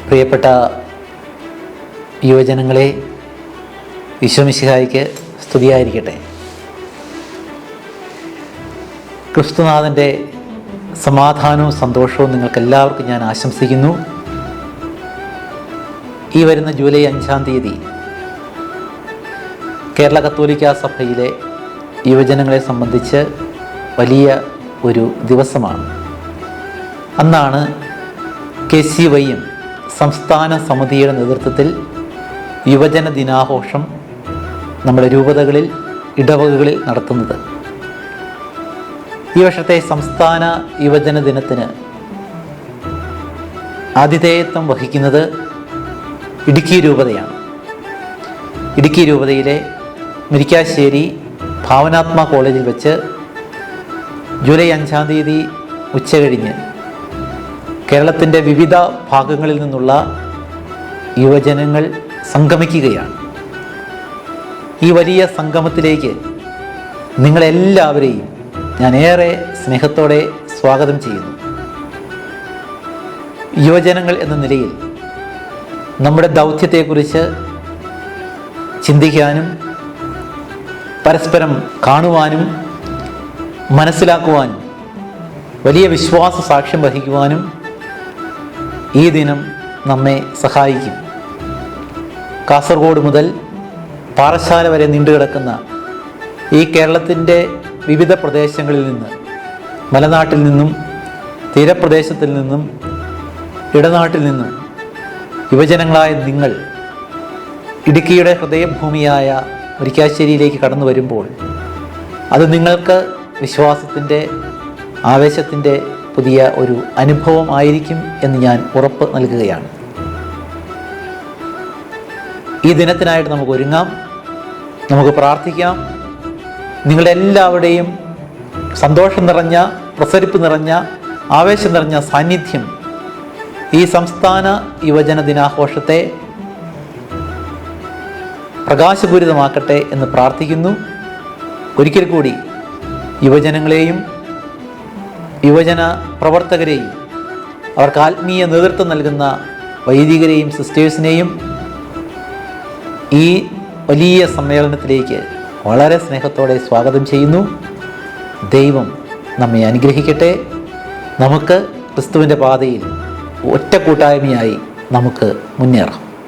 പ്രിയപ്പെട്ട യുവജനങ്ങളെ, ഈശോമിശിഹായ്ക്ക് സ്തുതിയായിരിക്കട്ടെ. ക്രിസ്തുനാഥൻ്റെ സമാധാനവും സന്തോഷവും നിങ്ങൾക്കെല്ലാവർക്കും ഞാൻ ആശംസിക്കുന്നു. ഈ വരുന്ന ജൂലൈ 5-ാം തീയതി കേരള കത്തോലിക്കാ സഭയിലെ യുവജനങ്ങളെ സംബന്ധിച്ച് വലിയ ഒരു ദിവസമാണ്. അന്നാണ് KCYM സംസ്ഥാന സമിതിയുടെ നേതൃത്വത്തിൽ യുവജന ദിനാഘോഷം നമ്മുടെ രൂപതകളിൽ, ഇടവകകളിൽ നടത്തുന്നത്. ഈ വർഷത്തെ സംസ്ഥാന യുവജന ദിനത്തിന് ആതിഥേയത്വം വഹിക്കുന്നത് ഇടുക്കി രൂപതയാണ്. ഇടുക്കി രൂപതയിലെ മുരിക്കാശ്ശേരി ഭാവനാത്മ കോളേജിൽ വെച്ച് ജൂലൈ 5-ാം തീയതി ഉച്ചകഴിഞ്ഞ് കേരളത്തിൻ്റെ വിവിധ ഭാഗങ്ങളിൽ നിന്നുള്ള യുവജനങ്ങൾ സംഗമിക്കുകയാണ്. ഈ വലിയ സംഗമത്തിലേക്ക് നിങ്ങളെല്ലാവരെയും ഞാൻ ഏറെ സ്നേഹത്തോടെ സ്വാഗതം ചെയ്യുന്നു. യുവജനങ്ങൾ എന്ന നിലയിൽ നമ്മുടെ ദൗത്യത്തെക്കുറിച്ച് ചിന്തിക്കാനും പരസ്പരം കാണുവാനും മനസ്സിലാക്കുവാനും വലിയ വിശ്വാസ സാക്ഷ്യം വഹിക്കുവാനും ഈ ദിനം നമ്മെ സഹായിക്കും. കാസർഗോഡ് മുതൽ പാറശാല വരെ നീണ്ടുകിടക്കുന്ന ഈ കേരളത്തിൻ്റെ വിവിധ പ്രദേശങ്ങളിൽ നിന്ന്, മലനാട്ടിൽ നിന്നും തീരപ്രദേശത്തിൽ നിന്നും ഇടനാട്ടിൽ നിന്നും യുവജനങ്ങളായ നിങ്ങൾ ഇടുക്കിയുടെ ഹൃദയഭൂമിയായ മുരിക്കാശ്ശേരിയിലേക്ക് കടന്നു വരുമ്പോൾ അത് നിങ്ങൾക്ക് വിശ്വാസത്തിൻ്റെ, ആവേശത്തിൻ്റെ പുതിയ ഒരു അനുഭവം ആയിരിക്കും എന്ന് ഞാൻ ഉറപ്പ് നൽകുകയാണ്. ഈ ദിനത്തിനായിട്ട് നമുക്ക് ഒരുങ്ങാം, നമുക്ക് പ്രാർത്ഥിക്കാം. നിങ്ങളുടെ എല്ലാവരുടെയും സന്തോഷം നിറഞ്ഞ, പ്രസരിപ്പ് നിറഞ്ഞ, ആവേശം നിറഞ്ഞ സാന്നിധ്യം ഈ സംസ്ഥാന യുവജന ദിനാഘോഷത്തെ പ്രകാശപൂരിതമാക്കട്ടെ എന്ന് പ്രാർത്ഥിക്കുന്നു. ഒരിക്കൽ കൂടി യുവജനങ്ങളെയും യുവജന പ്രവർത്തകരെയും അവർക്ക് ആത്മീയ നേതൃത്വം നൽകുന്ന വൈദികരെയും സിസ്റ്റേഴ്സിനെയും ഈ വലിയ സമ്മേളനത്തിലേക്ക് വളരെ സ്നേഹത്തോടെ സ്വാഗതം ചെയ്യുന്നു. ദൈവം നമ്മെ അനുഗ്രഹിക്കട്ടെ. നമുക്ക് ക്രിസ്തുവിൻ്റെ പാതയിൽ ഒറ്റ കൂട്ടായ്മയായി നമുക്ക് മുന്നേറാം.